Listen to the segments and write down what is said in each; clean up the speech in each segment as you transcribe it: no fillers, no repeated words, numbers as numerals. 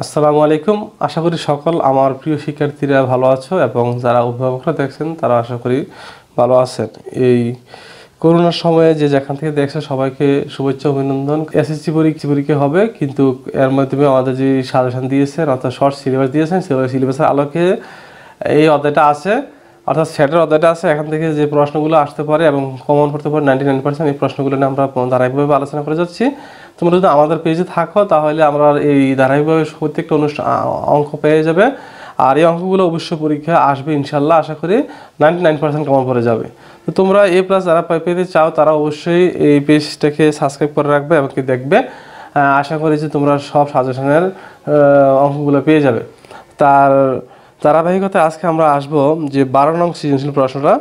আসসালামু আলাইকুম। আশা করি সকল আমার প্রিয় শিক্ষার্থীরা ভালো আছো এবং যারা অভিভাবকরা দেখছেন তারা আশা করি ভালো আছেন। এই করোনার সময়ে যে যেখান থেকে দেখছে সবাইকে শুভেচ্ছা অভিনন্দন। এসএসসি পরীক্ষা হবে, কিন্তু এর মাধ্যমে আমাদের যে সাজেশন দিয়েছেন অর্থাৎ শর্ট সিলেবাস দিয়েছেন, সিলেবাসের আলোকে এই অধ্যায়টা আছে, অর্থাৎ সেটের অধ্যায়টা আছে। এখান থেকে যে প্রশ্নগুলো আসতে পারে এবং কমন করতে পারে 99%, এই প্রশ্নগুলো নিয়ে আমরা ধারাবাহিকভাবে আলোচনা করে যাচ্ছি। তোমরা যদি আমাদের পেজে থাকো তাহলে আমরা এই ধারাবাহিকভাবে প্রত্যেকটা অঙ্ক পেয়ে যাবে। আর এই অঙ্কগুলো অবশ্যই পরীক্ষা আসবে ইনশাল্লাহ। আশা করি 99% কমন পড়ে যাবে। তো তোমরা A+ যারা পেতে চাও তারা অবশ্যই এই পেজটাকে সাবস্ক্রাইব করে রাখবে এবং দেখবে। আশা করি যে তোমরা সব সাজেশনের অঙ্কগুলো পেয়ে যাবে। তার ধারাবাহিকতায় আজকে আমরা আসবো যে 12 নং সৃজনশীল প্রশ্নটা।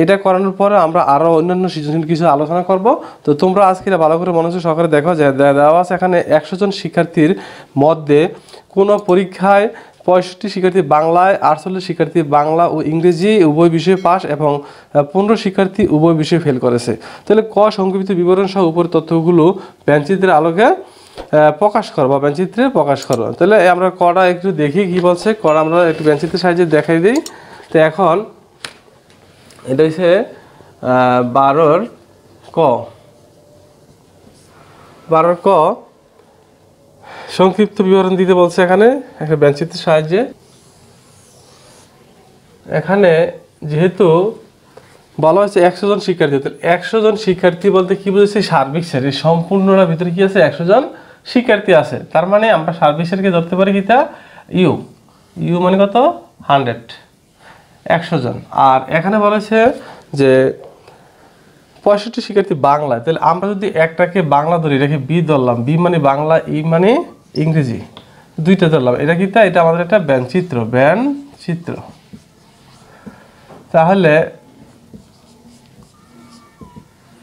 এটা করানোর পরে আমরা আরও অন্যান্য সৃজনশীল কিছু আলোচনা করব। তো তোমরা আজকে ভালো করে মনোযোগ সহকারে দেখো যে দেওয়া আছে এখানে 100 জন শিক্ষার্থীর মধ্যে কোনো পরীক্ষায় 65 শিক্ষার্থী বাংলায়, 48 শিক্ষার্থী বাংলা ও ইংরেজি উভয় বিষয়ে পাস এবং 15 শিক্ষার্থী উভয় বিষয়ে ফেল করেছে। তাহলে সংক্ষিপ্ত বিবরণ সহ উপরের তথ্যগুলো পেনচিত্রের আলোকে প্রকাশ করো বা পেনচিত্রে প্রকাশ করো। তাহলে আমরা কটা একটু দেখি কি বলছে। কটা আমরা একটু পেনচিত্রের সাহায্যে দেখাই দিই। তো এখন এটা হচ্ছে 12 ক সংক্ষিপ্ত বিবরণ দিতে বলছে এখানে একটা পেনচিত্রের সাহায্যে। এখানে যেহেতু বলা হয়েছে 100 জন শিক্ষার্থী, 100 জন শিক্ষার্থী বলতে কি বুঝেছি, সার্বিক সেটের সম্পূর্ণটার ভিতরে কি আছে 100 জন শিক্ষার্থী আছে। তার মানে আমরা সার্বিক সেটকে ধরতে পারি কিটা ইউ মানে কত 100 জন। আর এখানে বলেছে যে 65 শিক্ষার্থী বাংলায়। তাহলে আমরা যদি একটাকে বাংলা ধরি, এটাকে বি ধরলাম, বি মানে বাংলা, ই মানে ইংরেজি, দুইটা ধরলাম। এটা কিটা, এটা আমাদের একটা ব্যঞ্চিত্র।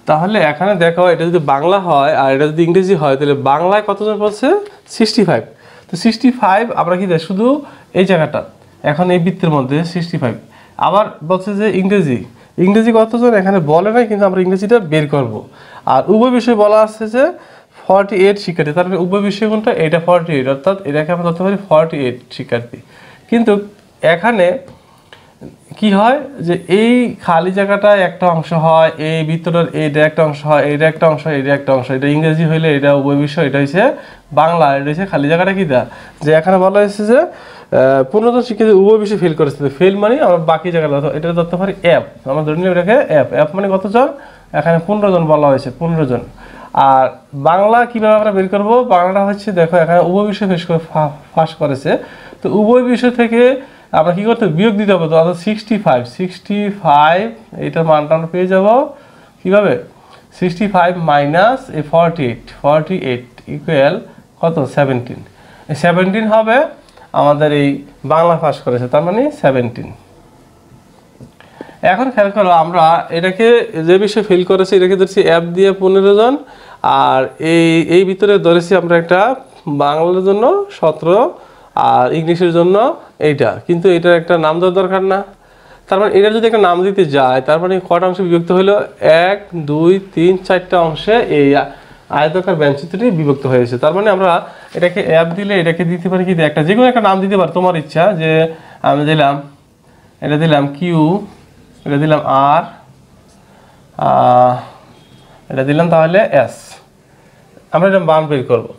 তাহলে এখানে দেখো এটা যদি বাংলা হয় আর এটা যদি ইংরেজি হয় তাহলে বাংলায় কতজন বলছে 65। তো 65 আমরা কি দেয় শুধু এই জায়গাটা, এখন এই বৃত্তের মধ্যে 65। আবার বলছে যে ইংরেজি কতজন এখানে বলে নাই, কিন্তু আমরা ইংরেজিটা বের করব। আর উভয় বিষয় বলা আছে যে 48 শিক্ষার্থী। তার মানে উভয় বিষয় কোনটা, এটা 48, অর্থাৎ এটাকে আমরা ধরতে পারি 48 শিক্ষার্থী। কিন্তু এখানে কি হয় যে এই খালি জায়গাটা একটা অংশ হয়, এই ভিতরের এইটা একটা অংশ হয়, এইটা একটা অংশ, এইটা একটা অংশ। এটা ইংরেজি হইলে এটা উভয় বিষয়, এটা হচ্ছে বাংলা, এটা হচ্ছে খালি জায়গাটা কি দা যে এখানে বলা হয়েছে যে 15 জন শিক্ষার্থী উভয় বিষয় ফেল করেছে। ফেল মানে আমরা বাকি জায়গাটা এটা ধরতে পারি এফ। আমরা ধরে নিলাম এটাকে এফ মানে কতজন, এখানে 15 জন বলা হয়েছে, 15 জন। আর বাংলা কিভাবে আমরা বের করবো, বাংলাটা হচ্ছে দেখো এখানে উভয় বিষয় ফাঁস করেছে। তো উভয় বিষয় থেকে আমরা কি করতে বিয়োগ দিতে হবে। তো অর্থাৎ 65 এইটার মানটা আমরা পেয়ে যাব কিভাবে, 65 মাইনাস এই 48 ইকুয়াল কত 17। এই 17 হবে আমাদের এই বাংলা পাস করেছে, তার মানে 17। এখন খেয়াল করো আমরা এটাকে যে বিষয়ে ফেল করেছি এটাকে ধরছি অ্যাপ দিয়ে 15 জন, আর এই ভিতরে ধরেছি আমরা একটা বাংলার জন্য 17 আর ইংলিশের জন্য এইটা। কিন্তু এটার একটা নাম দেওয়ার দরকার না। তার মানে এটা যদি একটা নাম দিতে যায় তার মানে কটা অংশে বিভক্ত হলো, 1 2 3 4টা অংশে এই আয়তাকার ব্যঞ্চিত্রটি বিভক্ত হয়েছে। তার মানে আমরা এটাকে অ্যাপ দিলে এটাকে দিতে পারি কি একটা যে কোনো একটা নাম দিতে পারি, তোমার ইচ্ছা। যে আমি দিলাম, এটা দিলাম কিউ, এটা দিলাম আর, এটা দিলাম তাহলে এস। আমরা এটা মান বের করবো।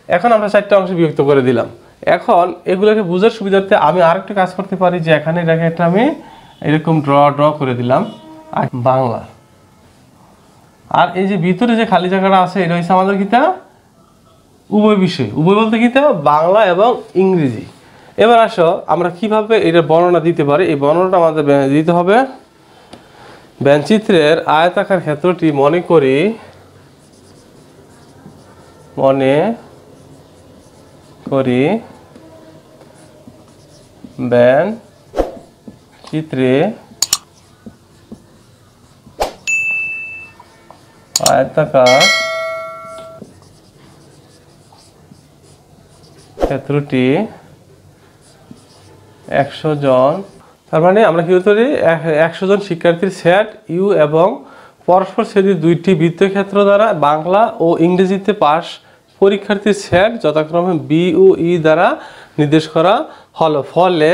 এখন আমরা 4টা অংশে বিভক্ত করে দিলাম। এখন এগুলোকে বোঝার সুবিধার্থে আমি আরেকটা কাজ করতে পারি যে এখানে এটাকে একটা আমি এরকম ড্র করে দিলাম বাংলা। আর এই যে ভিতরে যে খালি জায়গাটা আছে এটা হচ্ছে আমাদের কিতা উভয় বিষয়। উভয় বলতে কিতা বাংলা এবং ইংরেজি। এবার আসো আমরা কিভাবে এটা বর্ণনা দিতে পারি। এই বর্ণনাটা আমাদের দিতে হবে। ব্যঞ্চিত্রের আয়তাকার ক্ষেত্রটি মনে করি ব্যঞ্চিত্রে আয়তাকার ক্ষেত্রটি 100 জন। তার মানে আমরা কি করতে পারি, 100 জন শিক্ষার্থীর সেট ইউ এবং পরস্পর ছেদি দুইটি বৃত্তক্ষেত্র দ্বারা বাংলা ও ইংরেজিতে পাস পরীক্ষার্থীর সেট যথাক্রমে বি ও ই দ্বারা নির্দেশ করা হলো। ফলে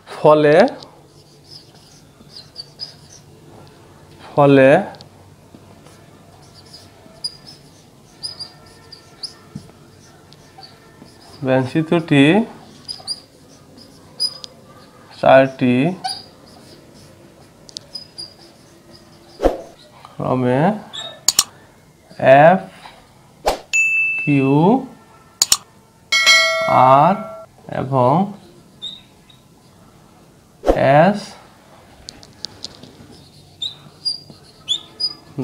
ফলে ফলে বঞ্চিতটি 4টি ক্রমে F Q R এবং S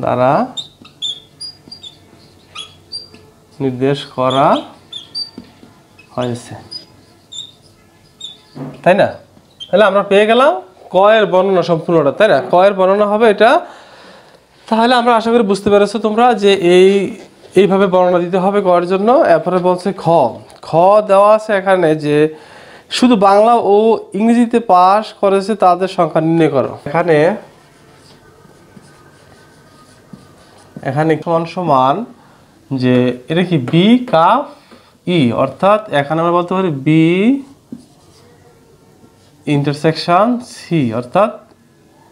দ্বারা নির্দেশ করা হয়েছে, তাই না? তাহলে আমরা পেয়ে গেলাম ক এর বর্ণনা সম্পূর্ণটা, তাই না? ক এর বর্ণনা হবে এটা। তাহলে আমরা আশা করি বুঝতে পেরেছো তোমরা যে এইভাবে বর্ণনা দিতে হবে ক এর জন্য। এরপরে বলছে খ। খ দেওয়া আছে এখানে যে শুধু বাংলা ও ইংরেজিতে পাস করেছে তাদের সংখ্যা নির্ণয় করো। এখানে সমান সমান যে এটা কি বি কাফ ই, অর্থাৎ এখানে আমরা বলতে পারি বি ইন্টারসেকশন সি, অর্থাৎ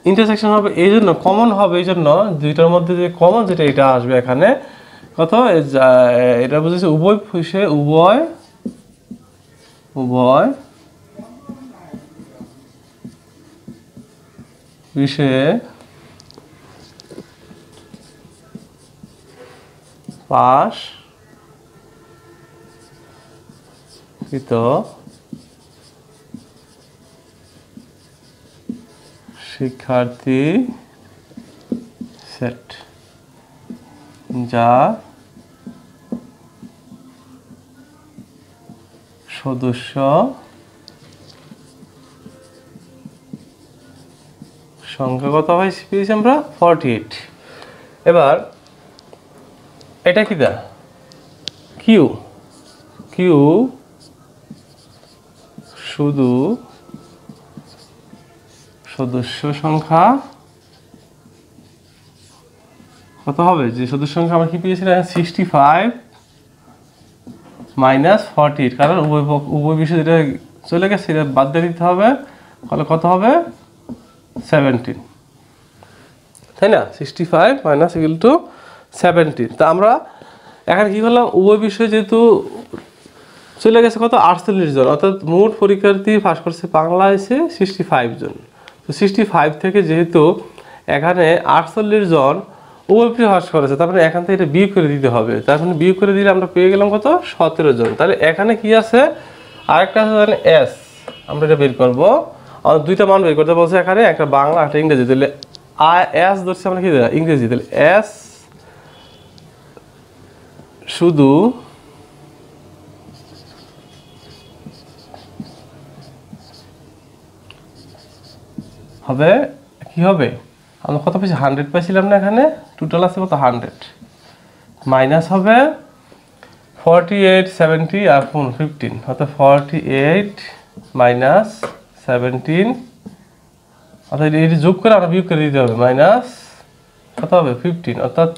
ইন্টারসেকশন হবে এই জন্য, কমন হবে এই জন্য, দুইটার মধ্যে যে কমন যেটা এটা আসবে এখানে কত, এটা বুঝেছে উভয় বিষয়ে উভয় বিষয়ে পাস কৃত শিক্ষার্থী সেট, যা সদস্য সংখ্যা কত হয় পেয়েছি আমরা 48। এবার এটা কি দা কিউ, কিউ শুধু সদস্য সংখ্যা কত হবে, যে সদস্য সংখ্যা আমরা কি পেয়েছিলাম 65 মাইনাস 48, কারণ উভয় বিষয় যেটা চলে গেছে সেটা বাদ দিয়ে দিতে হবে, তাহলে কত হবে 17, তাই না? 65 মাইনাস ইকুয়াল টু 17। তা আমরা এখানে কি করলাম, উভয় বিষয় যেহেতু চলে গেছে কত 48 জন, অর্থাৎ মোট পরীক্ষার্থী পাস করছে বাংলা এসে 65 জন। তো 65 থেকে যেহেতু এখানে 48 জন উভয় বিষয় পাস করেছে, তারপরে এখান থেকে এটা বিয়োগ করে দিতে হবে। তার মানে বিয়োগ করে দিলে আমরা পেয়ে গেলাম কত 17 জন। তাহলে এখানে কি আছে, আরেকটা আছে এস, আমরা এটা বের করবো। দুইটা মান বের করতে বলছে এখানে, একটা বাংলা একটা ইংরেজি। তাহলে এস ধরছি আমরা কি ইংরেজি, তাহলে এস শুধু হবে কি হবে, আমরা কত পেয়েছি 100 পাইছিলাম না, এখানে টোটাল আছে কত 100, মাইনাস হবে 48 70 আর 15, অর্থাৎ 48 মাইনাস 17, অর্থাৎ এটি যোগ করে আমরা বিয়োগ করে দিতে হবে, মাইনাস কত হবে 15, অর্থাৎ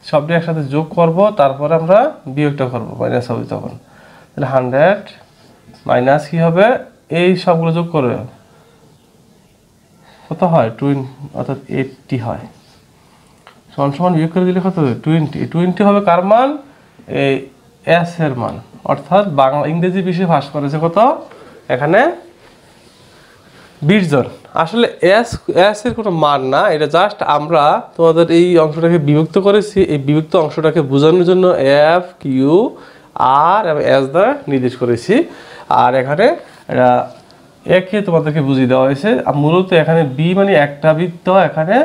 সবটি একসাথে যোগ করব, তারপরে আমরা বিয়োগটা করব, মাইনাস হবে তখন। তাহলে 100 মাইনাস কি হবে, এই সবগুলো যোগ করে কত হয় 20, অর্থাৎ 80 হয়। সমান সমান বিয়োগ করে দিলে কত হবে 20 হবে কার মান, এই এস এর মান, অর্থাৎ বাংলা ইংরেজি বিষয়ে পাস করেছে কত এখানে 20 জন। আসলে এস এর কোনো মান না, এটা জাস্ট আমরা তোমাদের এই অংশটাকে বিভক্ত করেছি, এই বিভক্ত অংশটাকে বোঝানোর জন্য এফ কিউ আর এবং এস দ্বারা নির্দেশ করেছি। আর এখানে এটা একে তোমাদেরকে বুঝিয়ে দেওয়া হয়েছে। মূলত এখানে বি মানে একটা বৃত্ত এখানে,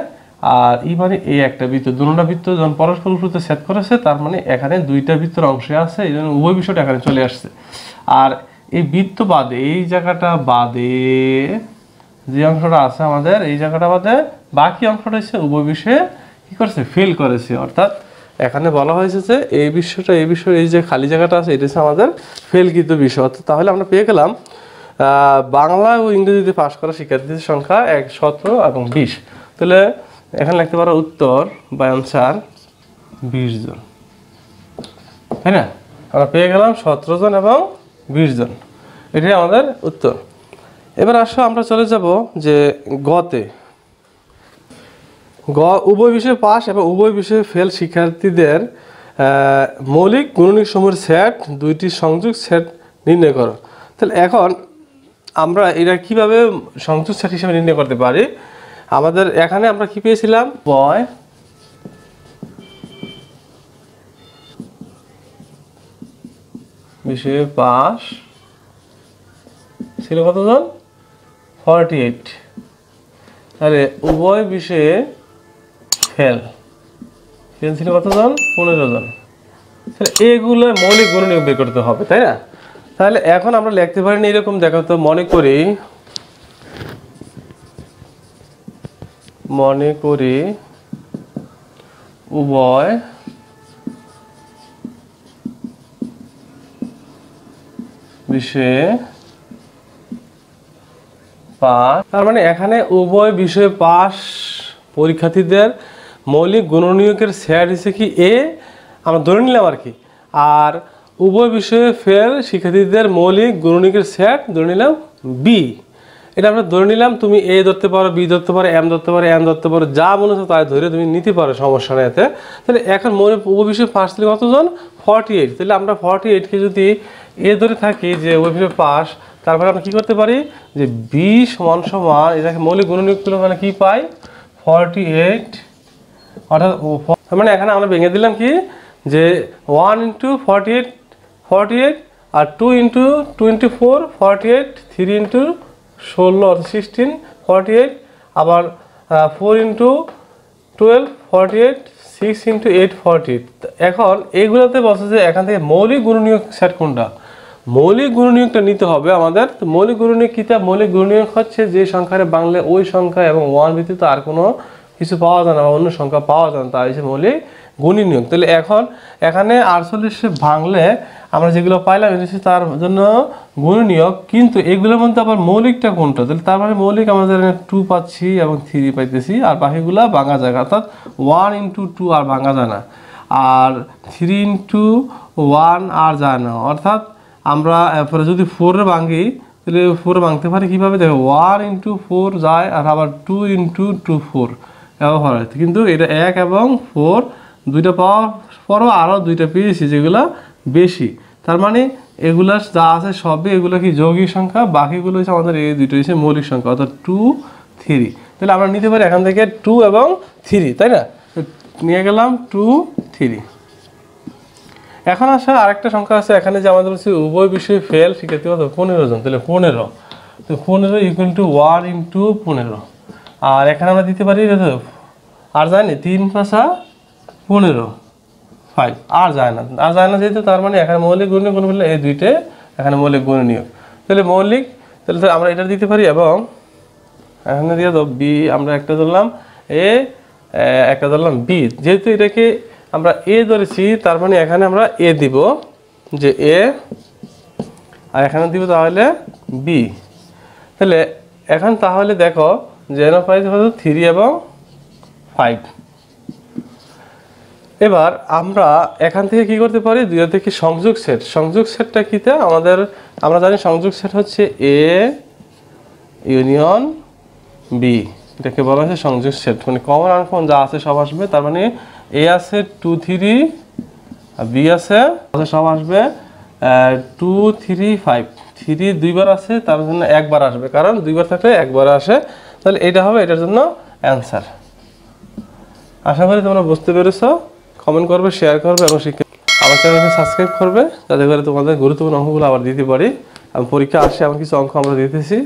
আর ই মানে এই একটা বৃত্ত, দুটো বৃত্ত যখন পরস্পর উপরে সেট করেছে, তার মানে এখানে দুইটা বৃত্তের অংশে আছে, এই জন্য উভয় বিষয়টা এখানে চলে আসছে। আর এই বৃত্ত বাদে, এই জায়গাটা বাদে যে অংশটা আছে আমাদের, এই জায়গাটা বাদে বাকি অংশটা হচ্ছে উভয় বিষয়ে কি করেছে, ফেল করেছে। অর্থাৎ এখানে বলা হয়েছে যে এই বিষয়টা, এই বিষয়ে এই যে খালি জায়গাটা আছে, এটা হচ্ছে আমাদের ফেলকৃত বিষয়। অর্থাৎ তাহলে আমরা পেয়ে গেলাম বাংলা ও ইংরেজিতে পাস করা শিক্ষার্থীদের সংখ্যা 17 এবং 20। তাহলে এখানে লিখতে পারো উত্তর বা অ্যান্সার 20 জন, তাই না? আমরা পেয়ে গেলাম 17 জন এবং 20 জন। এটাই আমাদের উত্তর। এবার আসো আমরা চলে যাব যে গতে। উভয় বিষয়ে পাস এবং উভয় বিষয়ে ফেল শিক্ষার্থীদের মৌলিক গুণনীয়ক সমূহের সেট, দুইটি সংযোগ সেট নির্ণয় করো। তাহলে এখন আমরা এটা কিভাবে সংযোগ সেট হিসেবে নির্ণয় করতে পারি? আমাদের এখানে আমরা কি পেয়েছিলাম, উভয় বিষয়ে পাস ছিল কতজন? 48। তাহলে উভয় বিষয়ে ফেল ছিল কতজন? 15 জন। তাহলে এগুলো মৌলিক গুণনীয়ক বের করতে হবে, তাই না? তাহলে এখন আমরা লিখতে পারি না এরকম, দেখো তো, মনে করি উভয় বিষয়ে পাস। তার মানে এখানে উভয় বিষয়ে পাস পরীক্ষার্থীদের মৌলিক গুণনীয়কের সেট হিসেবে কি এ, আমরা ধরে নিলাম আর কি। আর উভয় বিষয়ে ফেল শিক্ষার্থীদের মৌলিক গুণনীয়কের সেট ধরে নিলাম বি। এটা আমরা ধরে নিলাম। তুমি এ ধরতে পারো, বি ধরতে পারো, এম ধরতে পারো, এন ধরতে পারো, যা মনে হচ্ছে তাই ধরে তুমি নিতে পারো, সমস্যা নেই এতে। তাহলে এখন উভয় বিষয়ে পাস ছিল কতজন? 48। তাহলে আমরা 48কে যদি এ ধরে থাকি যে উভয় বিষয়ে পাস, তারপরে আমরা কী করতে পারি যে বি সমান সমান এটাকে মৌলিক গুণনীয়ক তুলে মানে কী পাই? 48। অর্থাৎ মানে এখানে আমরা ভেঙে দিলাম কি যে 1 × 48 48, আর 2 × 24 48, 3 × 16 অর্থাৎ 16 48, আবার 4 × 12 48, 6 × 8 48। এখন এইগুলোতে বলছে যে এখান থেকে মৌলিক গুণনীয়ক সেট কোনটা? মৌলিক গুণনীয়কটা নিতে হবে আমাদের। তো মৌলিক গুণনীয়ক কী? মৌলিক গুণনীয়ক হচ্ছে যে সংখ্যার বাংলা ওই সংখ্যা এবং 1 ব্যতীত আর কোনো কিছু পাওয়া যায় না বা অন্য সংখ্যা পাওয়া যায় না, তাই হচ্ছে মৌলিক গুণনীয়ক। তাহলে এখন এখানে 48 ভাঙলে আমরা যেগুলো পাইলাম এটা হচ্ছে তার জন্য গুণনীয়ক, কিন্তু এগুলোর মধ্যে আবার মৌলিকটা কোনটা? তাহলে তার মানে মৌলিক আমাদের 2 পাচ্ছি এবং 3 পাইতেছি, আর বাকিগুলো ভাঙা যায়, অর্থাৎ 1 × 2 আর ভাঙা যায় না, আর 3 × 1 আর যায় না। অর্থাৎ আমরা এরপরে যদি 4 ভাঙি তাহলে 4 ভাঙতে পারি কীভাবে? দেখো 1 × 4 যায়, আর আবার 2 × 2 4 ব্যবহার হয়, কিন্তু এটা 1 এবং 4 দুইটা পাওয়ার পরও আরও দুইটা পেয়েছি যেগুলো বেশি। তার মানে এগুলা যা আছে সবই এগুলো কি যৌগিক সংখ্যা, বাকিগুলো হচ্ছে আমাদের এই দুটো হচ্ছে মৌলিক সংখ্যা, অর্থাৎ 2 3। তাহলে আমরা নিতে পারি এখান থেকে 2 এবং 3, তাই না? নিয়ে গেলাম 2 3। এখন আসে আরেকটা সংখ্যা আছে এখানে যে আমাদের হচ্ছে উভয় বিষয়ে ফেল শিক্ষার্থী কত? 15 জন। তাহলে 15, তো 15 = 1 × 15। আর এখানে আমরা দিতে পারি আর যায় না, 3 × 5 15 5, আর যায় না, যেহেতু তার মানে এখানে মৌলিক গুণনীয়ক কোন বললে এই দুইটা এখানে মৌলিক গুণনীয়ক। তাহলে মৌলিক, তাহলে আমরা এটা দিতে পারি, এবং এখানে দিয়ে দাও বি, আমরা একটা ধরলাম এ, একটা ধরলাম বি। যেহেতু এটাকে আমরা এ ধরেছি তার মানে এখানে আমরা এ দিব যে এ, আর এখানে দিব তাহলে বি। তাহলে এখন তাহলে দেখো যে এর প্রাইস হলো 3 এবং 5। এবার আমরা এখান থেকে কি করতে পারি? দুইটা থেকে সংযোগ সেট। সংযোগ সেটটা কিতে আমাদের আমরা জানি সংযোগ সেট হচ্ছে এ ইউনিয়ন বি, এটাকে বলা হচ্ছে সংযোগ সেট। মানে কমন আনকমন যা আছে সব আসবে, তার মানে এ আছে 2 3, আর বি আছে সব আসবে 2 3 5। 3 দুইবার আছে তার জন্য একবার আসবে, কারণ দুইবার থাকলে একবার আসে। তাহলে এটা হবে এটার জন্য অ্যান্সার। আশা করি তোমরা বুঝতে পেরেছো। কমেন্ট করবে, শেয়ার করবে এবং আমার চ্যানেলকে সাবস্ক্রাইব করবে, যাতে করে তোমাদের গুরুত্বপূর্ণ অঙ্কগুলো আবার দিতে পারি। আমি পরীক্ষা আসে এমন কিছু অঙ্ক আমরা দিতেছি।